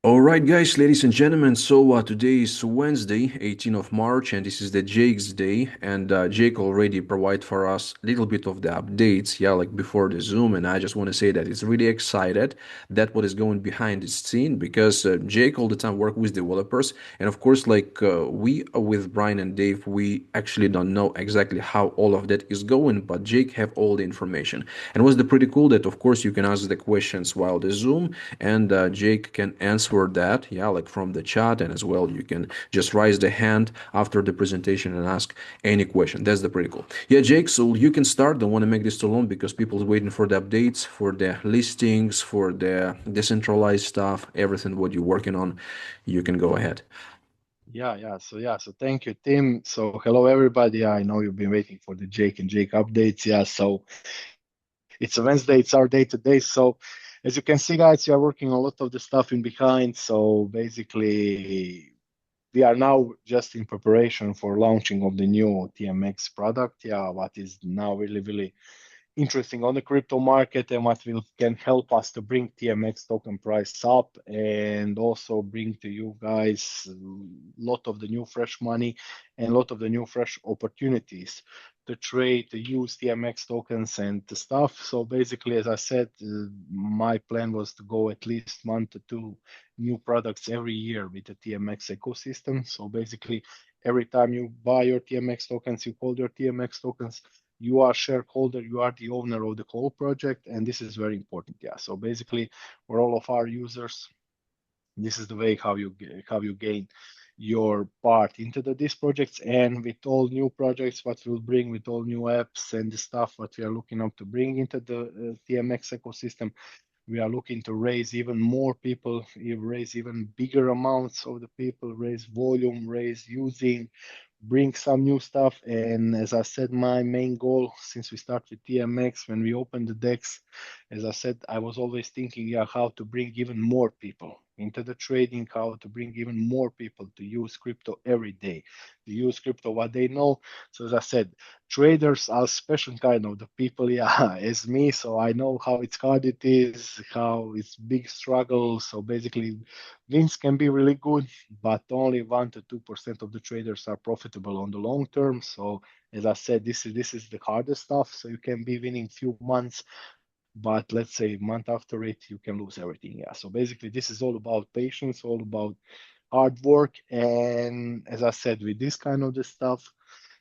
All right, guys, ladies and gentlemen. So today is Wednesday, 18th of March, and this is the Jake's day. And Jake already provide for us a little bit of the updates, yeah, like before the Zoom. And I just want to say that it's really excited that what is going behind the scene because Jake all the time work with developers, and of course, like we with Brian and Dave, we actually don't know exactly how all of that is going, but Jake have all the information. And what's the pretty cool that of course you can ask the questions while the Zoom and Jake can answer that, yeah, like from the chat, and as well you can just raise the hand after the presentation and ask any question. That's the pretty cool. Yeah, Jake, so you can start. Don't want to make this too long because people are waiting for the updates, for the listings, for the decentralized stuff, everything what you're working on. You can go ahead. So thank you, Tim. So hello everybody. I know you've been waiting for the Jake and Jake updates. So it's a Wednesday, it's our day today. So as you can see, guys, we are working a lot of the stuff in behind. So basically we are now just in preparation for launching of the new TMX product. What is now really interesting on the crypto market and what will can help us to bring TMX token price up and also bring to you guys a lot of the new fresh money and a lot of the new fresh opportunities to trade, to use TMX tokens and the stuff. So basically, as I said, my plan was to go at least 1 to 2 new products every year with the TMX ecosystem. So basically, every time you buy your TMX tokens, you hold your TMX tokens, you are shareholder, you are the owner of the whole project, and this is very important. So basically, for all of our users, this is the way how you gain your part into these projects. And with all new projects, what we'll bring with all new apps and the stuff what we are looking up to bring into the TMX ecosystem, we are looking to raise even more people, raise even bigger amounts of the people, raise volume, raise using, bring some new stuff. And as I said, my main goal since we start with TMX, when we opened the DEX, as I said, I was always thinking, how to bring even more people into the trading, how to bring even more people to use crypto every day, to use crypto what they know. So as I said, traders are special kind of the people, as me. So I know how it's hard it is, how it's big struggle. So basically, wins can be really good, but only 1 to 2% of the traders are profitable on the long term. So as I said, this is the hardest stuff. So you can be winning few months, but let's say month after it, you can lose everything. So basically, this is all about patience, all about hard work. And as I said, with this kind of the stuff,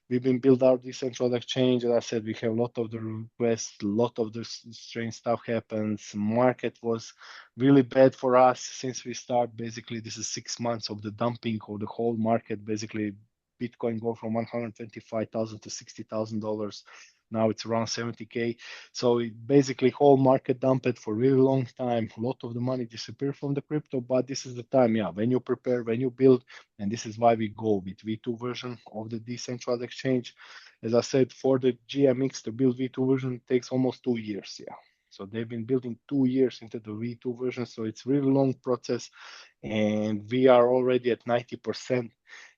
we've been build our decentralized exchange. As I said, we have a lot of the requests, a lot of the strange stuff happens. Market was really bad for us since we start. Basically, this is 6 months of the dumping of the whole market. Basically, Bitcoin go from 125,000 to $60,000. Now it's around 70K. So it basically whole market dumped for a really long time. A lot of the money disappeared from the crypto, but this is the time, when you prepare, when you build, and this is why we go with V2 version of the decentralized exchange. As I said, for the GMX to build V2 version takes almost 2 years. So they've been building 2 years into the V2 version. So it's really long process, and we are already at 90%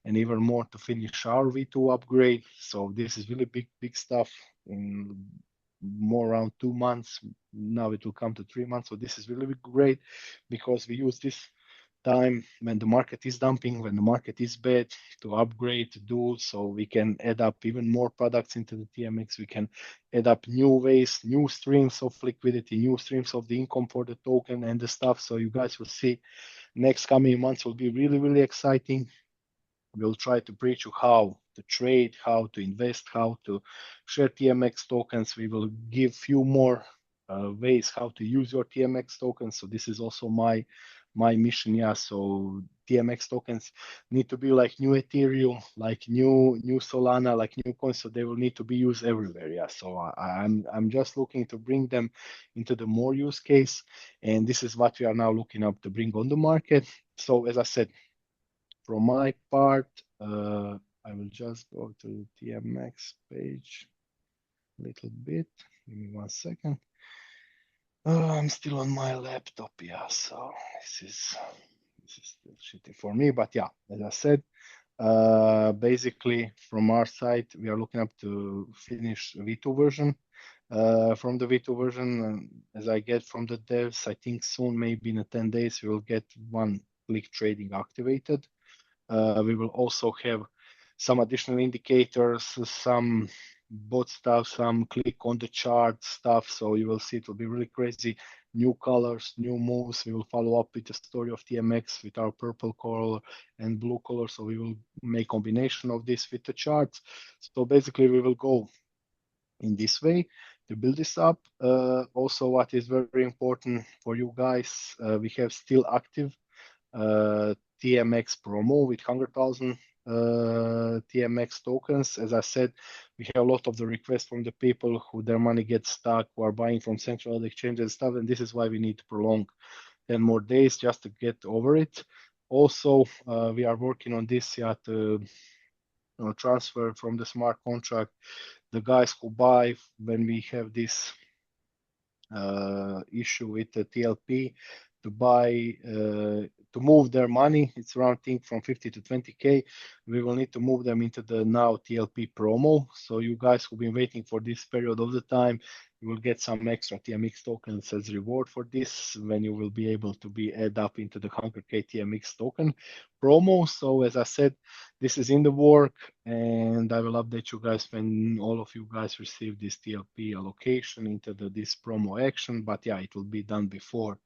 and even more to finish our V2 upgrade. So this is really big stuff in more around 2 months. Now it will come to 3 months. So this is really great because we use this time when the market is dumping, when the market is bad, to upgrade, to do so we can add up even more products into the TMX. We can add up new ways, new streams of liquidity, new streams of the income for the token and the stuff. So you guys will see next coming months will be really exciting. We'll try to preach you how to trade, how to invest, how to share TMX tokens. We will give few more ways how to use your TMX tokens. So this is also my mission. So TMX tokens need to be like new Ethereum, like new Solana, like new coins. So they will need to be used everywhere. So I'm just looking to bring them into the more use case, and this is what we are now looking up to bring on the market. So as I said, from my part, I will just go to TMX page a little bit. Give me 1 second. I'm still on my laptop, so this is still shitty for me, but as I said, basically from our side, we are looking up to finish V2 version. from the V2 version, as I get from the devs, I think soon, maybe in 10 days, we will get one click trading activated. We will also have some additional indicators, some bot stuff, some click on the chart stuff. So you will see it will be really crazy. New colors, new moves. We will follow up with the story of TMX with our purple color and blue color. So we will make combination of this with the charts. So basically we will go in this way to build this up. Also, what is very important for you guys, we have still active TMX promo with 100,000 TMX tokens. As I said, we have a lot of the requests from the people who their money gets stuck, who are buying from central exchanges and stuff, and this is why we need to prolong 10 more days just to get over it. Also, we are working on this to transfer from the smart contract the guys who buy when we have this issue with the TLP to buy to move their money. It's around think from 50 to 20k. We will need to move them into the now TLP promo. So you guys who've been waiting for this period of the time, you will get some extra TMX tokens as reward for this when you will be able to be add up into the 100k TMX token promo. So as I said, this is in the work, and I will update you guys when all of you guys receive this TLP allocation into this promo action. But yeah, it will be done before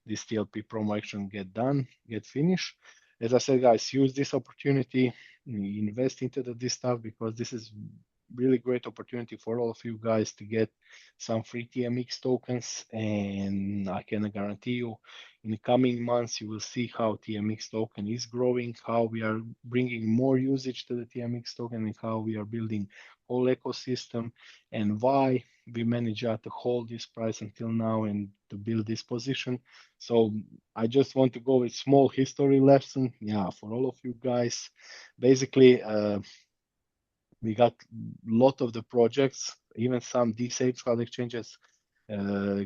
this TLP promo action get finished. As I said, guys, use this opportunity, invest into this stuff because this is really great opportunity for all of you guys to get some free TMX tokens, and I can guarantee you in the coming months you will see how TMX token is growing, how we are bringing more usage to the TMX token, and how we are building whole ecosystem, and why we managed to hold this price until now and to build this position. So I just want to go with small history lesson, for all of you guys. Basically, we got a lot of the projects, even some decentralized exchanges,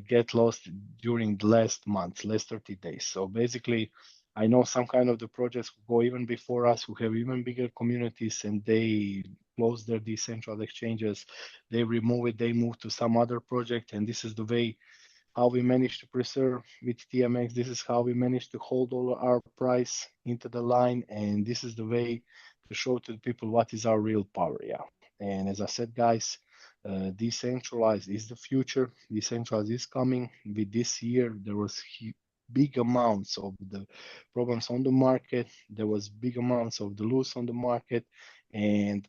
get lost during the last month, last 30 days. So basically, I know some kind of the projects who go even before us, who have even bigger communities, and they close their decentralized exchanges, they remove it, they move to some other project, and this is the way how we managed to preserve with TMX. This is how we managed to hold all our price into the line, and this is the way to show to the people what is our real power. Yeah, and as I said, guys, decentralized is the future. Decentralized is coming. With this year, there was big amounts of the problems on the market. There was big amounts of the loss on the market, and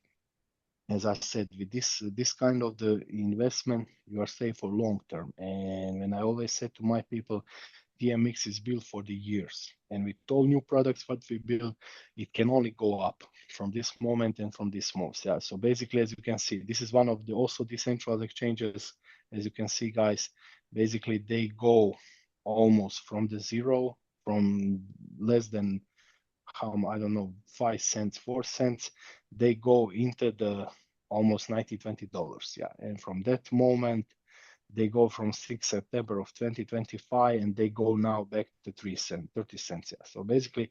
as I said, with this kind of the investment, you are safe for long term. And when I always said to my people, TMX is built for the years, and with all new products what we build, it can only go up from this moment and from this month. Yeah. So basically, as you can see, this is one of the also decentralized exchanges. As you can see, guys, basically they go almost from the zero, from less than how I don't know 5 cents, 4 cents, they go into the almost 90 $20. Yeah, and from that moment they go from 6 September of 2025 and they go now back to 3 cents, 30 cents. Yeah, so basically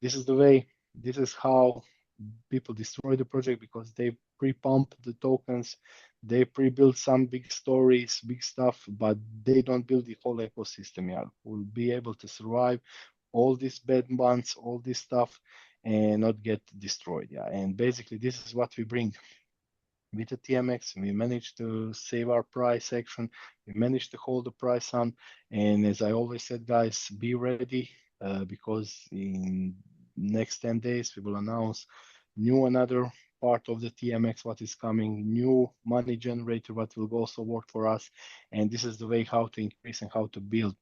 this is the way, this is how people destroy the project, because they pre-pump the tokens, they pre-build some big stories, big stuff, but they don't build the whole ecosystem. Yeah, will be able to survive all these bad months, all this stuff, and not get destroyed. Yeah, and basically this is what we bring with the TMX. We managed to save our price action. We managed to hold the price on. And as I always said, guys, be ready because in next 10 days we will announce another part of the TMX, what is coming, new money generator, what will also work for us. And this is the way how to increase and how to build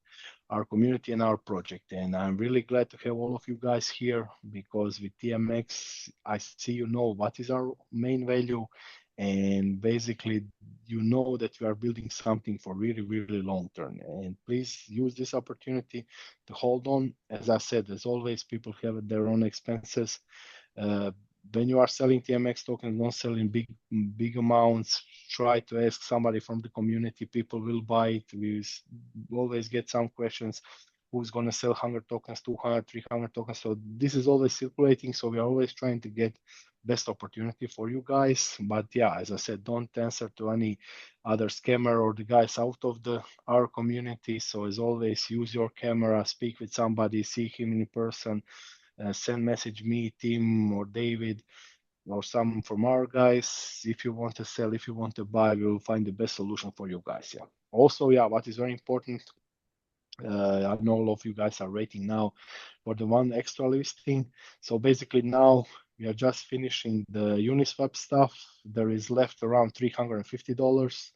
our community and our project. And I'm really glad to have all of you guys here, because with TMX, I see you know what is our main value, and basically you know that we are building something for really, really long term. And please use this opportunity to hold on. As I said, as always, people have their own expenses. Uh, when you are selling TMX tokens, don't sell in big amounts. Try to ask somebody from the community. People will buy it. We always get some questions. who's going to sell 100 tokens, 200, 300 tokens. So this is always circulating. So we are always trying to get best opportunity for you guys. But yeah, as I said, don't answer to any other scammer or the guys out of our community. So as always, use your camera, speak with somebody, see him in person, send message me, Tim or David or some from our guys. If you want to sell, if you want to buy, we will find the best solution for you guys. Yeah. Also, yeah, what is very important, I know all of you guys are waiting now for the one extra listing. So basically now we are just finishing the Uniswap stuff. There is left around $350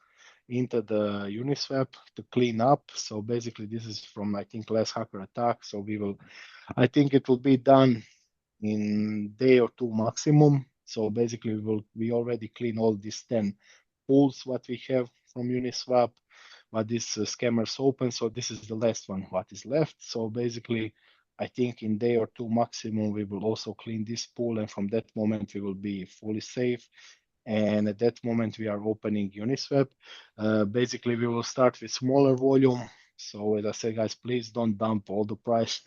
into the Uniswap to clean up. So basically this is from, I think, last hacker attack. So I think it will be done in day or two maximum. So basically we already clean all these 10 pools what we have from Uniswap, but this scammers open. So this is the last one what is left. So basically, I think in day or two maximum, we will also clean this pool. And from that moment, we will be fully safe. And at that moment, we are opening Uniswap. Basically, we will start with smaller volume. So as I said, guys, please don't dump all the price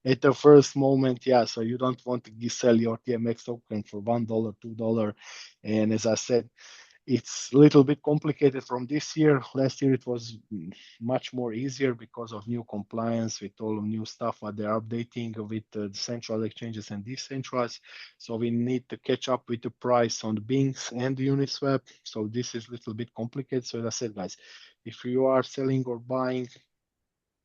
at the first moment. Yeah, so you don't want to sell your TMX token for $1, $2. And as I said, it's a little bit complicated from this year. Last year it was much more easier because of new compliance with all new stuff what they're updating with the central exchanges and decentralized. So we need to catch up with the price on the BINGX and the Uniswap. So this is a little bit complicated. So as I said, guys, if you are selling or buying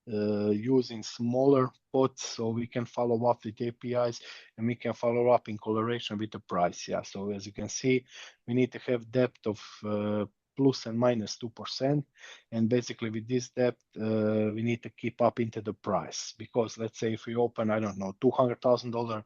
using smaller pots, so we can follow up with APIs and we can follow up in correlation with the price. Yeah, so as you can see, we need to have depth of plus and minus 2%. And basically with this depth, we need to keep up into the price because let's say if we open, I don't know, $200,000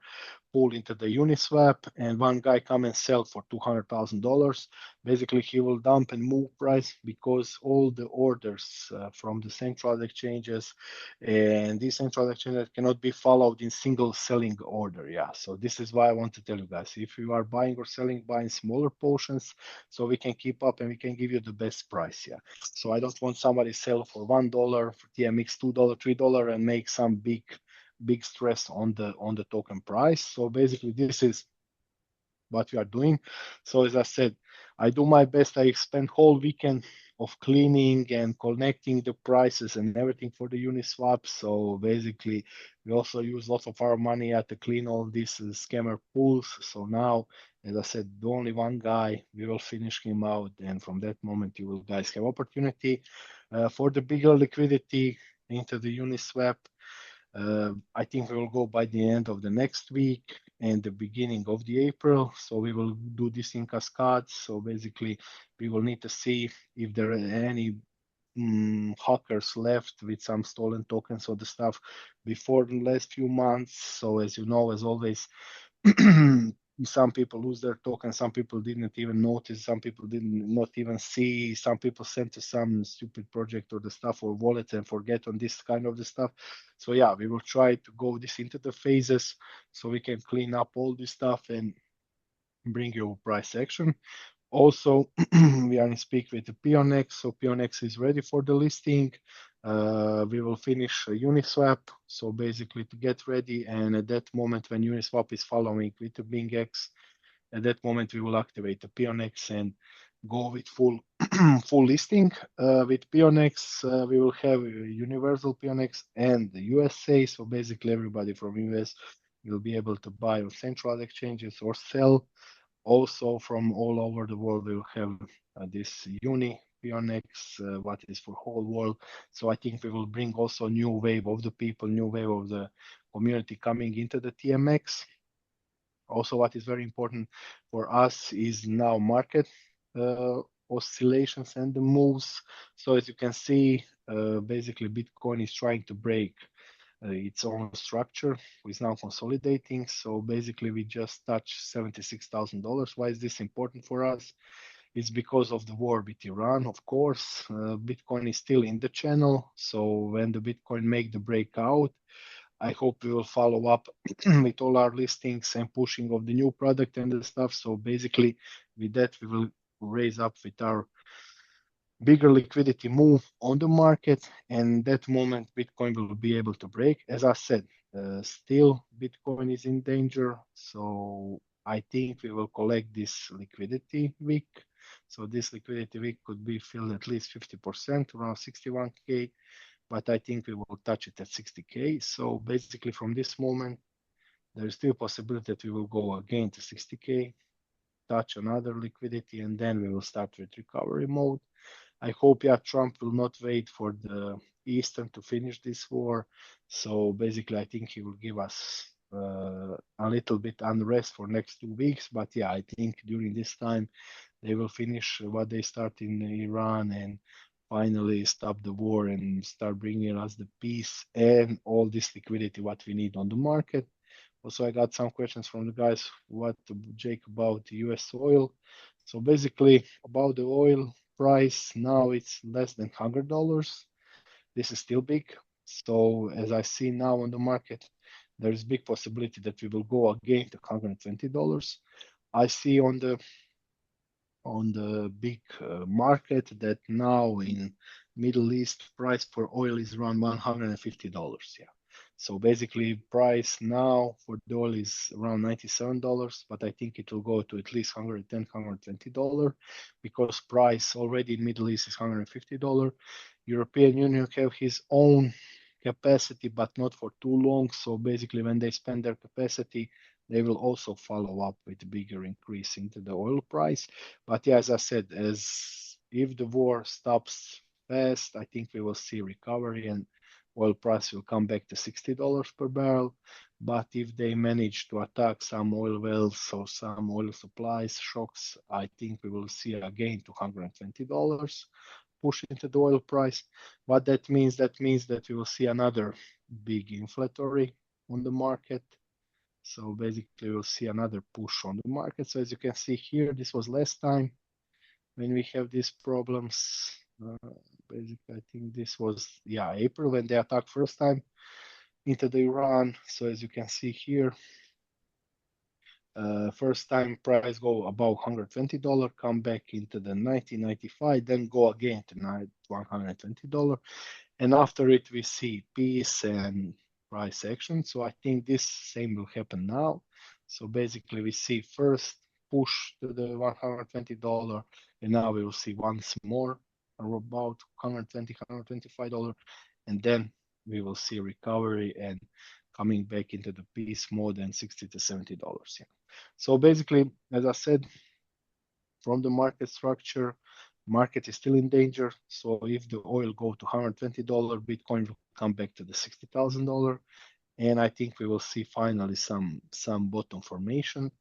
pool into the Uniswap and one guy come and sell for $200,000, basically he will dump and move price because all the orders from the central exchanges and these central exchanges cannot be followed in single selling order. Yeah, so this is why I want to tell you guys, if you are buying or selling, buying smaller portions so we can keep up and we can give you the best price. Yeah, so I don't want somebody sell for $1 for TMX, $2, $3 and make some big stress on the token price. So basically this is what we are doing. So as I said, I do my best. I spend whole weekend of cleaning and connecting the prices and everything for the Uniswap. So basically, we also use lots of our money to clean all these scammer pools. So now, as I said, the only one guy, we will finish him out. And from that moment, you will guys have opportunity for the bigger liquidity into the Uniswap. I think we will go by the end of the next week and the beginning of the April. So we will do this in cascades. So basically, we will need to see if there are any hackers left with some stolen tokens or the stuff before the last few months. So as you know, as always, some people lose their token, some people didn't even notice, some people didn't not even see, some people sent to some stupid project or the stuff or wallet and forget on this kind of the stuff. So yeah, we will try to go this into the phases so we can clean up all this stuff and bring you price action. Also, we are in speak with the PionX, so PionX is ready for the listing. We will finish Uniswap, so basically to get ready, and at that moment when Uniswap is following with the BINGX, at that moment we will activate the PionX and go with full full listing. With PionX, we will have universal PionX and the USA, so basically everybody from US will be able to buy on central exchanges or sell also from all over the world. We will have this uni PionX, what is for whole world. So I think we will bring also a new wave of the people, new wave of the community coming into the TMX. Also, what is very important for us is now market oscillations and the moves. So as you can see, basically Bitcoin is trying to break its own structure. It's now consolidating. So basically, we just touched $76,000. Why is this important for us? It's because of the war with Iran, of course. Bitcoin is still in the channel. So when the Bitcoin make the breakout, I hope we will follow up with all our listings and pushing of the new product and the stuff. So basically, with that, we will raise up with our bigger liquidity move on the market, and that moment Bitcoin will be able to break. As I said, still Bitcoin is in danger, so I think we will collect this liquidity week. So this liquidity week could be filled at least 50%, around 61K, but I think we will touch it at 60K. So basically from this moment, there is still a possibility that we will go again to 60K, touch another liquidity, and then we will start with recovery mode. I hope, yeah, Trump will not wait for the Eastern to finish this war. So basically, I think he will give us a little bit unrest for next 2 weeks. But yeah, I think during this time they will finish what they start in Iran and finally stop the war and start bringing us the peace and all this liquidity what we need on the market. Also, I got some questions from the guys. What, Jake, about the US oil? So basically, about the oil price, now it's less than $100. This is still big. So as I see now on the market, there is big possibility that we will go again to $120. I see on the big market that now in Middle East price for oil is around $150. Yeah. So basically price now for the oil is around $97, but I think it will go to at least 110, $120 because price already in Middle East is $150. European Union have his own capacity, but not for too long. So basically when they spend their capacity, they will also follow up with bigger increase into the oil price. But yeah, as I said, as if the war stops fast, I think we will see recovery and oil price will come back to $60 per barrel. But if they manage to attack some oil wells or some oil supplies shocks, I think we will see again to $120 push into the oil price. What that means? That means that we will see another big inflationary on the market. So basically, we'll see another push on the market. So as you can see here, this was last time when we have these problems. Basically, I think this was, yeah, April when they attacked first time into the Iran. So as you can see here, first time price go above $120, come back into the 1995, then go again to $120. And after it, we see peace and price action. So I think this same will happen now. So basically, we see first push to the $120, and now we will see once more about $120, $125, and then we will see recovery and coming back into the peace more than $60 to $70. Yeah. So basically, as I said, from the market structure, market is still in danger. So if the oil go to $120, Bitcoin will come back to the $60,000, and I think we will see finally some bottom formation.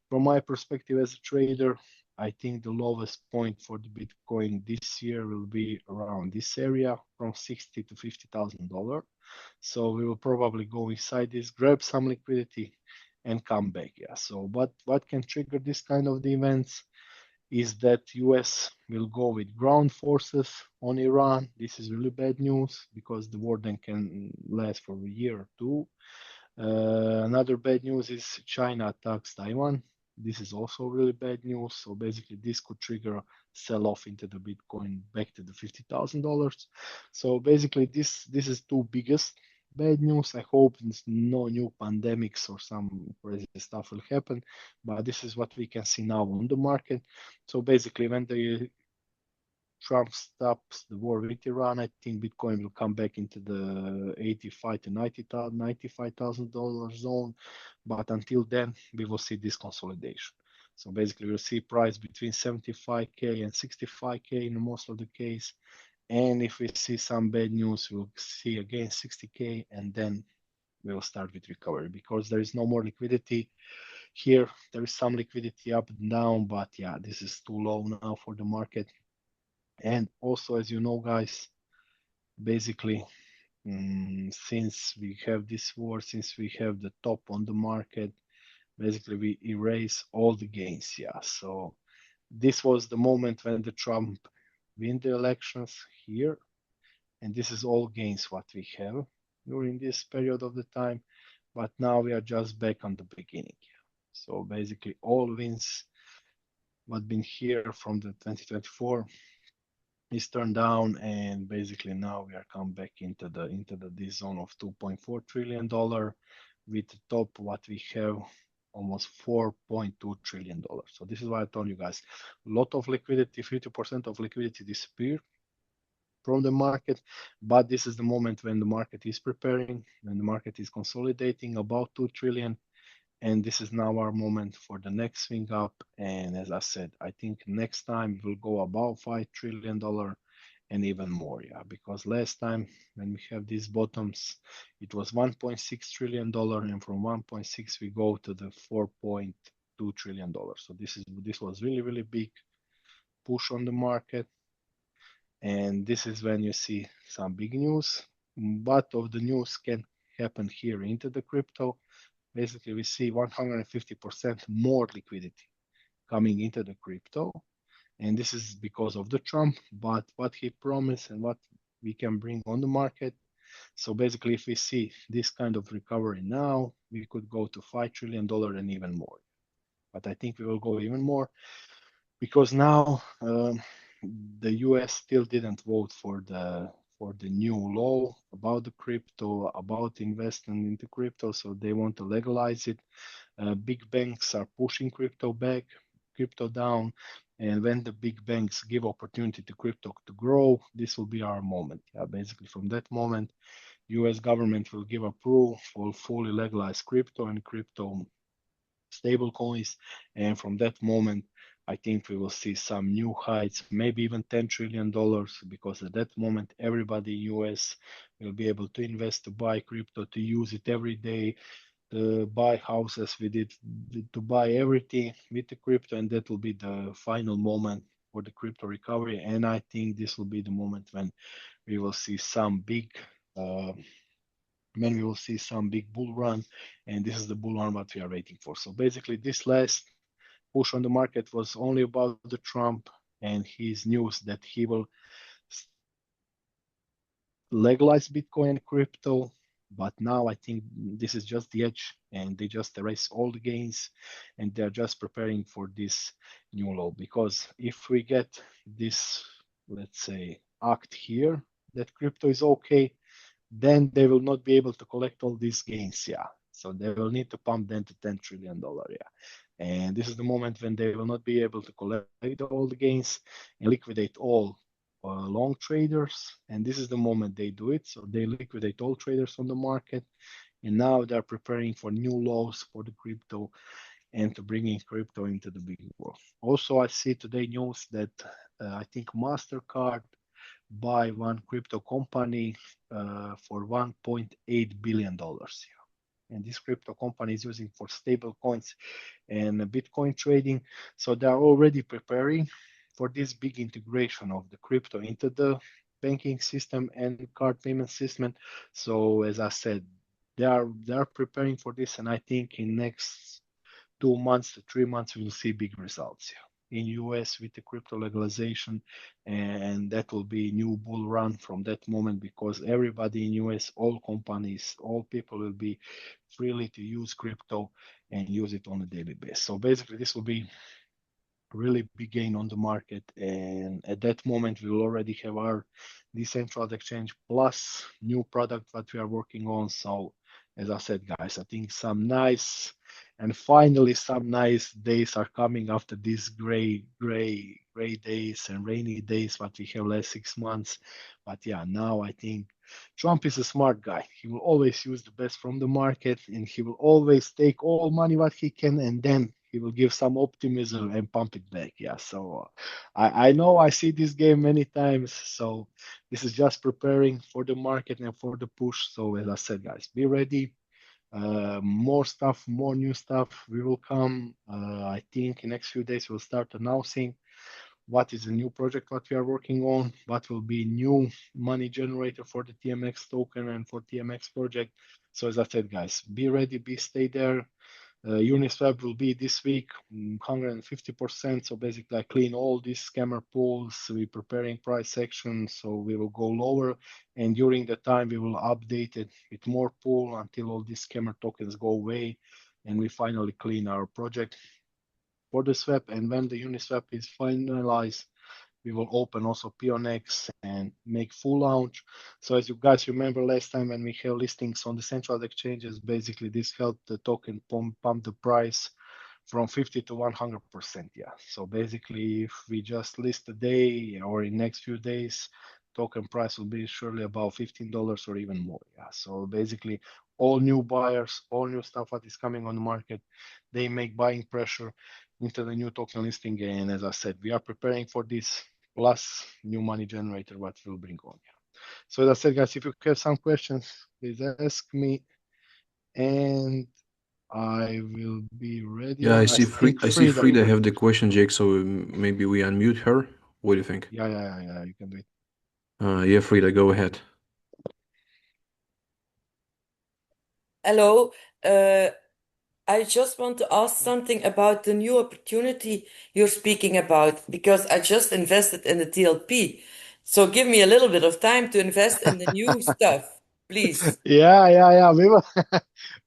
From my perspective as a trader, I think the lowest point for the Bitcoin this year will be around this area from $60,000 to $50,000. So we will probably go inside this, grab some liquidity, and come back. Yeah. So what can trigger this kind of the events is that US will go with ground forces on Iran. This is really bad news because the war then can last for a year or two. Another bad news is China attacks Taiwan. This is also really bad news. So basically, this could trigger a sell-off into the Bitcoin back to the $50,000. So basically, this is two biggest bad news. I hope no new pandemics or some crazy stuff will happen, but this is what we can see now on the market. So basically, when the Trump stops the war with Iran, I think Bitcoin will come back into the 85 to $95,000 zone. But until then, we will see this consolidation. So basically, we'll see price between 75K and 65K in most of the case. And if we see some bad news, we'll see again 60K, and then we will start with recovery because there is no more liquidity here. There is some liquidity up and down, but yeah, this is too low now for the market. And also, as you know, guys, basically, since we have this war, since we have the top on the market, basically we erase all the gains. Yeah. So this was the moment when the Trump win the elections here, and this is all gains what we have during this period of the time. But now we are just back on the beginning. So basically, all wins what been here from the 2024 is turned down, and basically now we are come back into this zone of $2.4 trillion, with the top what we have almost $4.2 trillion. So this is why I told you guys, a lot of liquidity, 50% of liquidity disappeared from the market, but this is the moment when the market is preparing, when the market is consolidating about 2 trillion, and this is now our moment for the next swing up. And as I said, I think next time we'll go above $5 trillion and even more, yeah, because last time when we have these bottoms, it was $1.6 trillion, and from 1.6 we go to the $4.2 trillion. So this was really big push on the market, and this is when you see some big news. But of the news can happen here into the crypto. Basically, we see 150% more liquidity coming into the crypto, and this is because of the Trump. But what he promised and what we can bring on the market. So basically, if we see this kind of recovery now, we could go to $5 trillion and even more. But I think we will go even more because now the US still didn't vote for the new law about the crypto, about investing into crypto, so they want to legalize it. Big banks are pushing crypto back, crypto down, and when the big banks give opportunity to crypto to grow, this will be our moment. Yeah, basically from that moment, US government will give approval for fully legalized crypto and crypto stable coins, and from that moment I think we will see some new heights, maybe even $10 trillion, because at that moment everybody in US will be able to invest, to buy crypto, to use it every day, to buy houses with it, to buy everything with the crypto, and that will be the final moment for the crypto recovery. And I think this will be the moment when we will see some big bull run, and this is the bull run what we are waiting for. So basically, this last push on the market was only about the Trump and his news that he will legalize Bitcoin and crypto. But now I think this is just the edge, and they just erase all the gains, and they're just preparing for this new law. Because if we get this, let's say, act here that crypto is okay, then they will not be able to collect all these gains. Yeah. So they will need to pump them to $10 trillion. Yeah. And this is the moment when they will not be able to collect all the gains and liquidate all long traders. And this is the moment they do it. So they liquidate all traders on the market. And now they're preparing for new laws for the crypto and to bring in crypto into the big world. Also, I see today news that I think MasterCard buy one crypto company for $1.8 billion. And this crypto company is using for stable coins and Bitcoin trading. So they are already preparing for this big integration of the crypto into the banking system and card payment system. So as I said, they are preparing for this, and I think in next 2 months to 3 months we will see big results in US with the crypto legalization, and that will be new bull run from that moment, because everybody in US, all companies, all people will be freely to use crypto and use it on a daily basis. So basically this will be really big gain on the market, and at that moment we will already have our decentralized exchange plus new product that we are working on. So as I said, guys, I think finally some nice days are coming after these gray days and rainy days what we have last 6 months. But yeah, now I think Trump is a smart guy. He will always use the best from the market, and he will always take all money what he can, and then he will give some optimism and pump it back. Yeah, so I know I see this game many times. So this is just preparing for the market and for the push. So as I said, guys, be ready. More stuff, more new stuff. We will come. I think in next few days we'll start announcing what is a new project what we are working on, what will be new money generator for the TMX token and for TMX project. So as I said, guys, be ready, stay there. Uniswap will be this week 150%. So basically, I clean all these scammer pools. We're preparing price action, so we will go lower. And during the time, we will update it with more pool until all these scammer tokens go away, and we finally clean our project for the swap. And when the Uniswap is finalized, we will open also PONX and make full launch. So as you guys remember last time when we have listings on the central exchanges, basically this helped the token pump the price from 50 to 100%. Yeah. So basically, if we just list today or in next few days, token price will be surely about $15 or even more. Yeah. So basically, all new buyers, all new stuff that is coming on the market, they make buying pressure into the new token listing. And as I said, we are preparing for this plus new money generator what will bring on. Yeah. So as I said, guys, if you have some questions, please ask me. And I will be ready. Yeah, I I see think Frida Frida will. have the question, Jake, so maybe we unmute her. What do you think? Yeah. You can do it. Yeah, Frida, go ahead. Hello. Uh, I just want to ask something about the new opportunity you're speaking about because I just invested in the TLP. So give me a little bit of time to invest in the new stuff, please. Yeah. We will,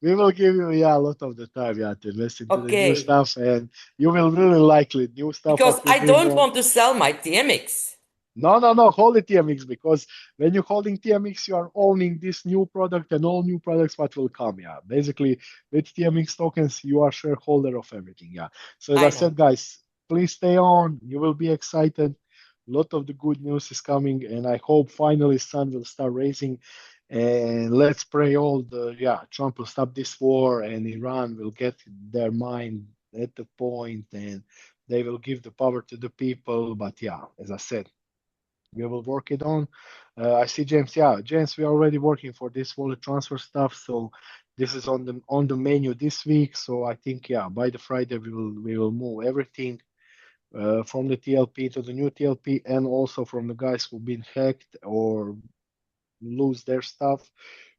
we will give you a lot of the time to invest into the new Okay. stuff, and you will really like it. New stuff Because what will I bring don't on. want to sell my TMX. No. Hold it TMX because when you're holding TMX, you are owning this new product and all new products what will come. Yeah. Basically, with TMX tokens, you are shareholder of everything. Yeah. So as I I know. said, guys, please stay on. You will be excited. A lot of the good news is coming, and I hope finally sun will start raising. And let's pray all Trump will stop this war and Iran will get their mind at the point and they will give the power to the people. But yeah, as I said, we will work it on. I see James. Yeah, James, we are already working for this wallet transfer stuff. So this is on the menu this week. So I think by the Friday we will move everything from the TLP to the new TLP, and also from the guys who've been hacked or lose their stuff.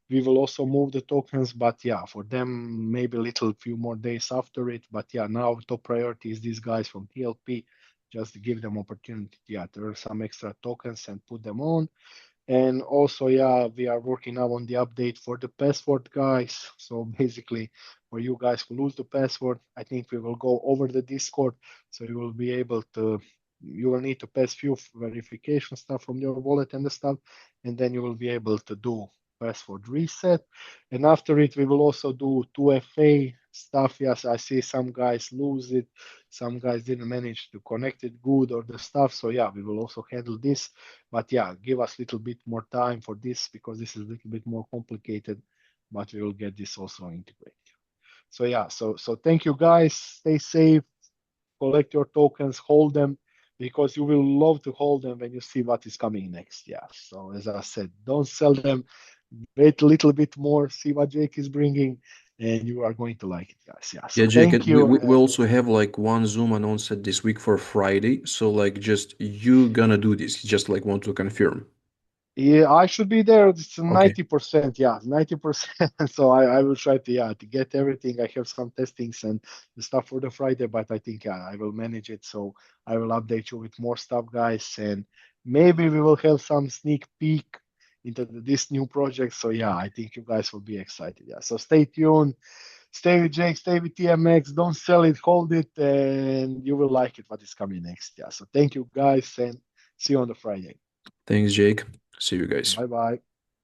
We will also move the tokens, but for them maybe a little few more days after it. But now top priority is these guys from TLP, just to give them opportunity, to earn some extra tokens and put them on. And also, we are working now on the update for the password guys. So basically, for you guys who lose the password, I think we will go over the Discord. So you will be able to, you will need to pass few verification stuff from your wallet and the stuff, and then you will be able to do password reset. And after it, we will also do 2FA stuff. Yes, I see some guys lose it. Some guys didn't manage to connect it good or the stuff. So we will also handle this. But give us a little bit more time for this because this is a little bit more complicated, but we will get this also integrated. So so thank you guys. Stay safe, collect your tokens, hold them because you will love to hold them when you see what is coming next. Yeah. So as I said, don't sell them. Wait a little bit more, see what Jake is bringing, and you are going to like it, guys. Yeah. Yeah, So Jake, thank we, you. we we also have like one Zoom announced this week for Friday. So like just you gonna do this. Just like want to confirm. Yeah, I should be there. It's Okay. 90%. Yeah, 90%. So I will try to get everything. I have some testings and the stuff for the Friday, but I think I will manage it. So I will update you with more stuff, guys, and maybe we will have some sneak peek into this new project. So I think you guys will be excited. Yeah. So stay tuned. Stay with Jake. Stay with TMX. Don't sell it. Hold it, and you will like it. What is coming next? Yeah. So thank you, guys, and see you on the Friday. Thanks, Jake. See you guys. Bye bye.